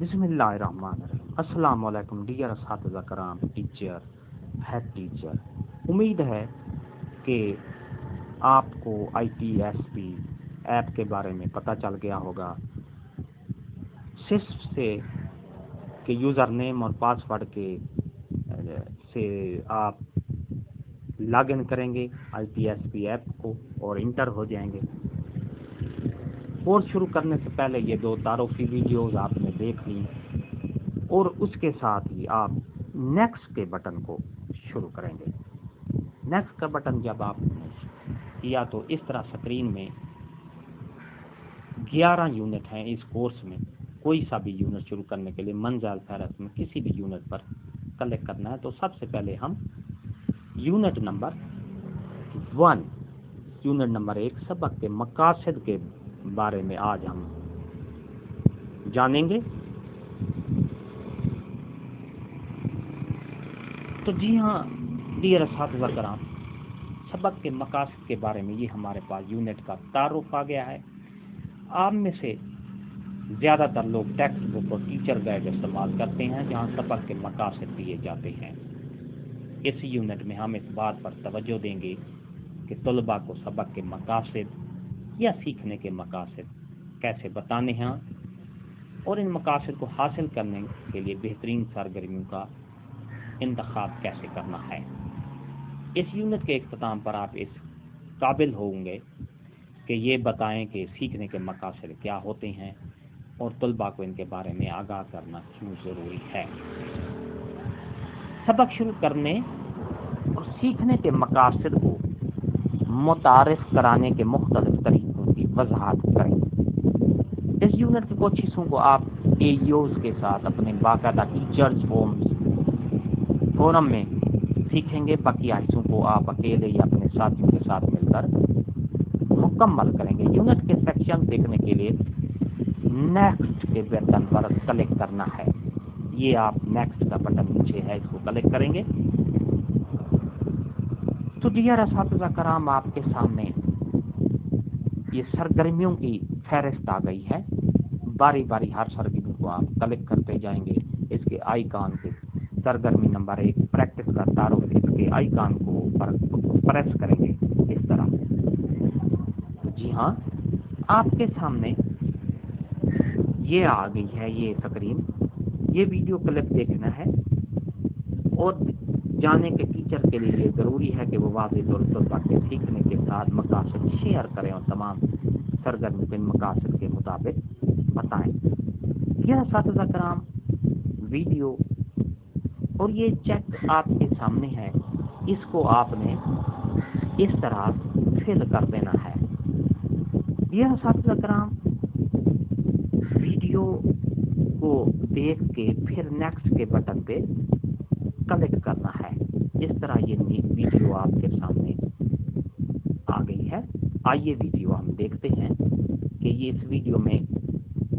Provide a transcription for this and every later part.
بسم اللہ الرحمن الرحیم۔ السلام علیکم ڈیئر اساتذہ کرام، ٹیچر، ہیڈ ٹیچر۔ امید ہے کہ آپ کو ITSP ایپ کے بارے میں پتہ چل گیا ہوگا۔ صرف سے کہ یوزر نیم اور پاسورڈ کے سے آپ لاگ ان کریں گے ITSP ایپ کو اور انٹر ہو جائیں گے۔ کورس شروع کرنے سے پہلے یہ 2 تعارفی ویڈیوز آپ نے دیکھ لی اور اس کے ساتھ ہی آپ نیکسٹ کے بٹن کو شروع کریں گے۔ نیکسٹ کا بٹن جب آپ نے کیا تو اس طرح سکرین میں 11 یونٹ ہیں اس کورس میں۔ کوئی سا بھی یونٹ شروع کرنے کے لیے منزل فہرست میں کسی بھی یونٹ پر کلک کرنا ہے۔ تو سب سے پہلے ہم یونٹ نمبر 1 یونٹ نمبر 1 سبق کے مقاصد کے بارے میں آج ہم جانیں گے۔ تو جی ہاں ڈیئر اساتذہ کرام، سبق کے مقاصد کے بارے میں یہ ہمارے پاس یونٹ کا تعارف آ گیا ہے۔ آپ میں سے زیادہ تر لوگ ٹیکسٹ بک اور ٹیچر گائیڈ استعمال کرتے ہیں جہاں سبق کے مقاصد دیے جاتے ہیں۔ اس یونٹ میں ہم اس بات پر توجہ دیں گے کہ طلباء کو سبق کے مقاصد یا سیکھنے کے مقاصد کیسے بتانے ہیں اور ان مقاصد کو حاصل کرنے کے لیے بہترین سرگرمیوں کا انتخاب کیسے کرنا ہے۔ اس یونٹ کے اختتام پر آپ اس قابل ہوں گے کہ یہ بتائیں کہ سیکھنے کے مقاصد کیا ہوتے ہیں اور طلباء کو ان کے بارے میں آگاہ کرنا کیوں ضروری ہے۔ سبق شروع کرنے اور سیکھنے کے مقاصد کو متعارف کرانے کے مختلف طریقوں کی وضاحت کریں۔ اس یونٹ کے کچھ حصوں کو آپ AEOs کے ساتھ اپنے باقاعدہ ٹیچرز فورم میں سیکھیں گے، باقی حصوں کو آپ اکیلے یا اپنے ساتھیوں کے ساتھ مل کر مکمل کریں گے۔ یونٹ کے سیکشن دیکھنے کے لیے نیکسٹ کے بٹن پر کلک کرنا ہے۔ یہ آپ نیکسٹ کا بٹن نیچے ہے، اس کو کلک کریں گے تو ڈیئر اساتذہ کرام آپ کے سامنے یہ سرگرمیوں کی فہرست آ گئی ہے۔ باری باری ہر سرگرمی کو آپ کلک کرتے جائیں گے۔ اس کے آئیکن کے سرگرمی نمبر 1 پریکٹس کا تعارف، اس کے آئیکن کو پریس کریں گے اس طرح۔ جی ہاں آپ کے سامنے یہ آ گئی ہے یہ سکرین۔ یہ ویڈیو کلپ دیکھنا ہے اور جانے کے ٹیچر کے لیے یہ ضروری ہے کہ وہ واضح طور پر طلباء سیکھنے کے ساتھ مقاصد شیئر کریں اور تمام سرگرمی کے مقاصد کے مطابق بتائیں۔ یہ اساتذہ کرام ویڈیو اور یہ چیک آپ کے سامنے ہے، اس کو آپ نے اس طرح فل کر دینا ہے۔ یہ اساتذہ کرام ویڈیو کو دیکھ کے پھر نیکسٹ کے بٹن پہ کلک کرنا ہے۔ اس طرح یہ ویڈیو آپ کے سامنے آ گئی ہے۔ آئیے ویڈیو ہم دیکھتے ہیں کہ یہ اس ویڈیو میں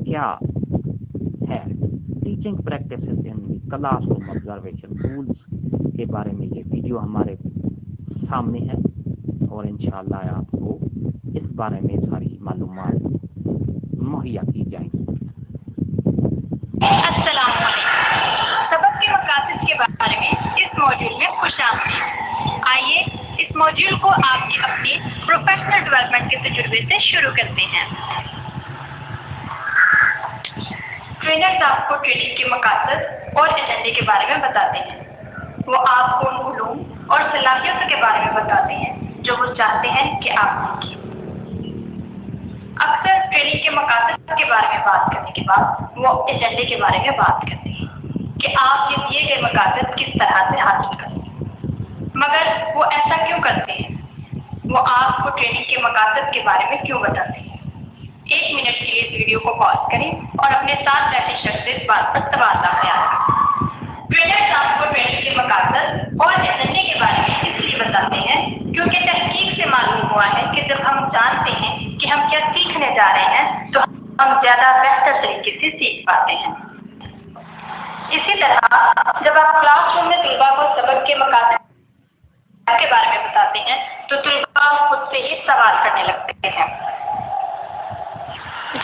کیا ہے۔ Teaching practices in class room observation tools کے بارے میں یہ ویڈیو ہمارے سامنے ہے اور انشاءاللہ آپ کو اس بارے میں ساری معلومات مہیا کی جائیں گی۔ السلام علیکم۔ سبق کے مقاصد کے بارے میں اس موڈیول میں خوش آمدید۔ آئیے اس موڈیول کو آپ کے اپنے پروفیشنل ڈیولپمنٹ کے تجربے سے شروع کرتے ہیں۔ ٹرینرز آپ کو ٹریننگ کے مقاصد اور ایجنڈے کے بارے میں بتاتے ہیں۔ وہ آپ کو ان علوم اور صلاحیتوں کے بارے میں بتاتے ہیں جو وہ چاہتے ہیں کہ آپ سیکھیں۔ اکثر ٹریننگ کے مقاصد کے بارے میں بات کرنے کے بعد وہ ایجنڈے کے بارے میں بات کرتے ہیں کہ آپ یہ دیے گئے مقاصد کس طرح سے حاصل کریں۔ مگر وہ ایسا کیوں کرتے ہیں؟ وہ آپ کو ٹریننگ کے مقاصد کے بارے میں کیوں بتاتے ہیں؟ 1 منٹ کے لیے اس ویڈیو کو پاز کریں اور اپنے ساتھ بیٹھے شخص سے اس بات پر تبادلہ خیال کریں۔ ٹرینرز آپ کو ٹریننگ کے مقاصد اور ایجنڈے کے بارے میں اس لیے بتاتے ہیں کیونکہ تحقیق سے معلوم ہوا ہے کہ جب ہم جانتے ہیں کہ ہم کیا سیکھنے جا رہے ہیں تو ہم زیادہ بہتر طریقے سے سیکھ پاتے ہیں۔ اسی طرح جب آپ کلاس روم میں طلباء کو سبق کے مقاصد کے بارے میں بتاتے ہیں تو طلباء خود سے ہی سوال کرنے لگتے ہیں،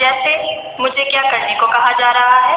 جیسے مجھے کیا کرنے کو کہا جا رہا ہے،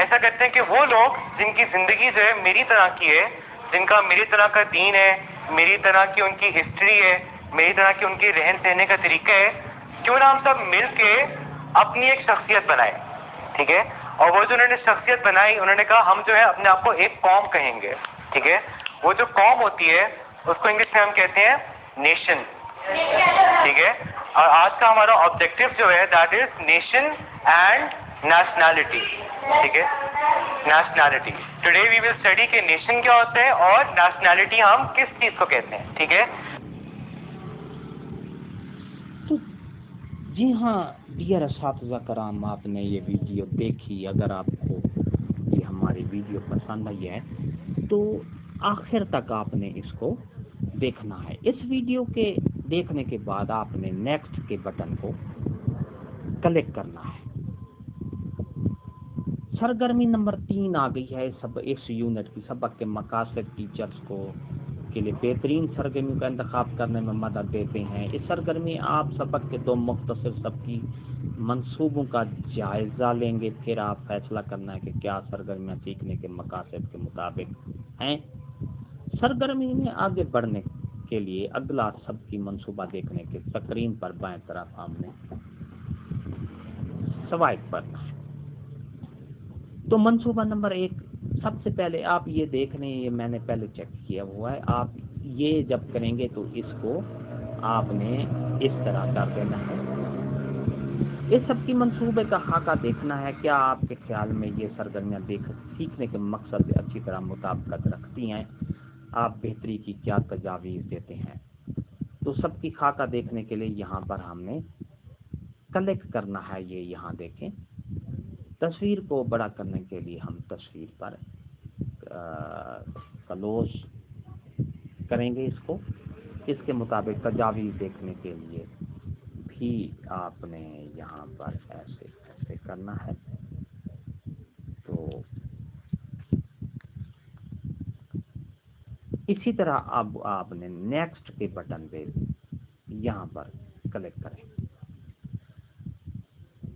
ایسا کرتے ہیں کہ وہ لوگ جن کی زندگی جو ہے میری طرح کی ہے، جن کا میری طرح کا دین ہے، میری طرح کی ان کی ہسٹری ہے، میری طرح کی ان کی رہن سہنے کا طریقہ ہے، کیوں نہ ہم سب مل کے اپنی ایک شخصیت بنائیں. ٹھیک ہے. اور وہ جو انہوں نے شخصیت بنائی، انہوں نے کہا ہم جو ہے اپنے آپ کو ایک قوم کہیں گے. ٹھیک ہے. وہ جو قوم ہوتی ہے اس کو انگلش میں ہم کہتے ہیں نیشن. ٹھیک ہے. اور آج کا ہمارا آبجیکٹو جو ہے that is nation and nationality. ٹھیک ہے. Nationality. Today we will study کہ نیشن کیا ہوتا ہے اور نیشنلٹی ہم کس چیز کو کہتے ہیں. ٹھیک ہے. جی ہاں ڈیئر اساتذہ کرام، آپ نے یہ ویڈیو دیکھی. اگر آپ کو یہ ہماری ویڈیو پسند آئی ہے تو آخر تک آپ نے اس کو دیکھنا ہے. اس ویڈیو کے دیکھنے کے بعد آپ نے نیکسٹ کے بٹن کو کلک کرنا ہے. سرگرمی نمبر 3 آ گئی ہے. اس یونٹ کی سبق کے مقاصد ٹیچرز کو کے لیے بہترین سرگرمیوں کا انتخاب کرنے میں مدد دیتے ہیں. اس سرگرمی آپ سبق کے 2 مختصر سبقی منصوبوں کا جائزہ لیں گے، پھر آپ فیصلہ کرنا ہے کہ کیا سرگرمیاں سیکھنے کے مقاصد کے مطابق ہیں. سرگرمی میں آگے بڑھنے کے لیے اگلا سبقی منصوبہ دیکھنے کے سکرین پر بائیں طرف ہم نے سوائپ کرنا ہے. تو منصوبہ نمبر 1 سب سے پہلے آپ یہ دیکھ لیں، یہ میں نے پہلے چیک کیا ہوا ہے. آپ یہ جب کریں گے تو اس کو آپ نے اس طرح کر دینا ہے. اس سب کی منصوبے کا خاکہ دیکھنا ہے. کیا آپ کے خیال میں یہ سرگرمیاں سیکھنے کے مقصد سے اچھی طرح مطابقت رکھتی ہیں؟ آپ بہتری کی کیا تجاویز دیتے ہیں؟ تو سب کی خاکہ دیکھنے کے لیے یہاں پر ہم نے کلک کرنا ہے. یہ یہاں دیکھیں، تصویر کو بڑا کرنے کے لیے ہم تصویر پر کلوز کریں گے اس کو. اس کے مطابق تجاویز دیکھنے کے لیے بھی آپ نے یہاں پر ایسے کرنا ہے. تو اسی طرح اب آپ نے نیکسٹ کے بٹن پہ یہاں پر کلک کریں.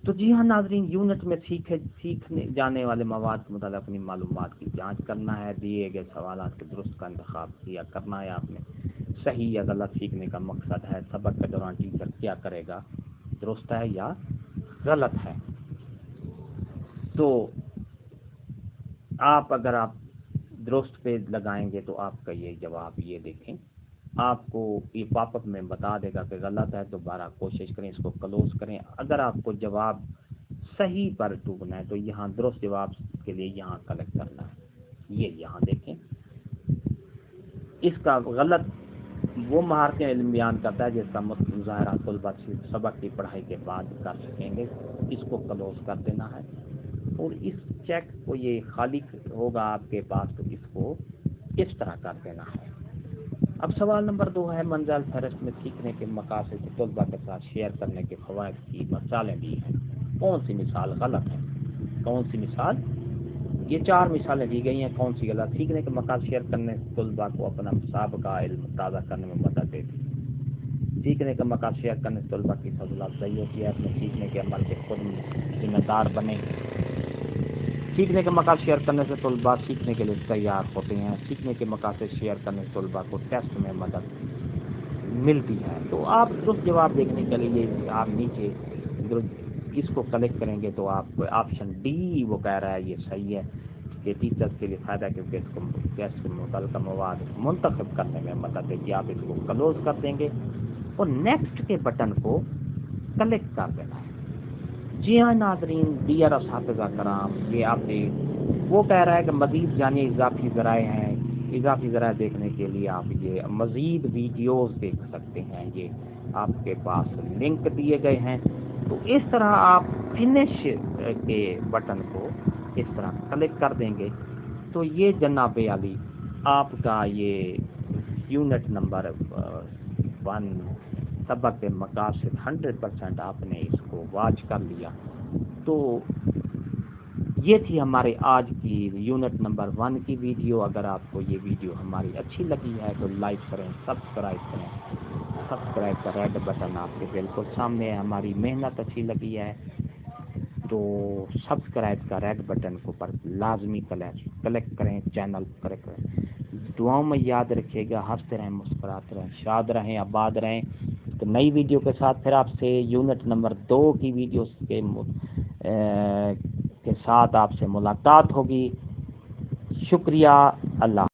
تو جی ہاں ناظرین، یونٹ میں سیکھنے جانے والے مواد کے متعلق اپنی معلومات کی جانچ کرنا ہے. دیے گئے سوالات کے درست کا انتخاب کیا کرنا ہے آپ نے. صحیح یا غلط سیکھنے کا مقصد ہے. سبق کے دوران ٹیچر کیا کرے گا، درست ہے یا غلط ہے. تو اگر آپ درست پہ لگائیں گے تو آپ کا یہ جواب یہ دیکھیں، آپ کو یہ پاپ اپ میں بتا دے گا کہ غلط ہے. دوبارہ کوشش کریں، اس کو کلوز کریں. اگر آپ کو جواب صحیح پر ڈھونڈنا ہے تو یہاں درست جواب کے لیے یہاں کلک کرنا ہے. یہ یہاں دیکھیں، اس کا غلط وہ مہارتیں علم بیان کرتا ہے جس کا مظاہرہ طلبہ سبق کی پڑھائی کے بعد کر سکیں گے. اس کو کلوز کر دینا ہے. اور اس چیک کو یہ خالی ہوگا آپ کے پاس تو اس کو اس طرح کر دینا ہے. اب سوال نمبر 2 ہے منزل فہرست میں سیکھنے کے مقاصد طلبہ کے ساتھ شیئر کرنے کے فوائد کی مثالیں دی ہیں. کون سی مثال غلط ہے، کون سی مثال، یہ 4 مثالیں دی گئی ہیں، کون سی غلط؟ سیکھنے کے مقاصد شیئر کرنے طلبہ کو اپنا سابقہ علم تازہ کرنے میں مدد دیتی ہے. سیکھنے کا مقاصد شیئر کرنے طلبہ کی حوصلہ افزائی ہوتی ہے، اپنے سیکھنے کے عمل کے خود ذمہ دار بنے. سیکھنے کے مقاصد شیئر کرنے سے طلبہ سیکھنے کے لیے تیار ہوتے ہیں. سیکھنے کے مقاصد شیئر کرنے سے طلبہ کو ٹیسٹ میں مدد ملتی ہے. تو آپ درست جواب دیکھنے کے لیے آپ نیچے اس کو کلک کریں گے تو آپ کو آپشن ڈی وہ کہہ رہا ہے یہ صحیح ہے کہ ٹیچرز کے لیے فائدہ ہے کیونکہ اس کو ٹیسٹ کے متعلقہ مواد منتخب کرنے میں مدد دیتی ہے. آپ اس کو کلوز کر دیں گے اور نیکسٹ کے بٹن کو کلک کر دینا ہے. جی ہاں ناظرین، ڈیئر اساتذہ کرام، یہ آپ نے وہ کہہ رہا ہے کہ مزید جانیے اضافی ذرائع ہیں. اضافی ذرائع دیکھنے کے لیے آپ یہ مزید ویڈیوز دیکھ سکتے ہیں. یہ آپ کے پاس لنک دیے گئے ہیں. تو اس طرح آپ فنش کے بٹن کو اس طرح کلک کر دیں گے تو یہ جناب علی آپ کا یہ یونٹ نمبر 1 سبق کے مقاصد 100% آپ نے اس کو واچ کر لیا. تو یہ تھی ہمارے آج کی یونٹ نمبر 1 کی ویڈیو. اگر آپ کو یہ ویڈیو ہماری اچھی لگی ہے تو لائک کریں، سبسکرائب کریں. سبسکرائب کا ریڈ بٹن آپ کے بالکل سامنے ہے. ہماری محنت اچھی لگی ہے تو سبسکرائب کا ریڈ بٹن کو پر لازمی کلک کریں، چینل کلک کریں. دعاؤں میں یاد رکھیے گا، ہنستے رہیں، مسکراتے رہیں، شاد رہیں، آباد رہیں. تو نئی ویڈیو کے ساتھ پھر آپ سے یونٹ نمبر 2 کی ویڈیوز کے ساتھ آپ سے ملاقات ہوگی. شکریہ. اللہ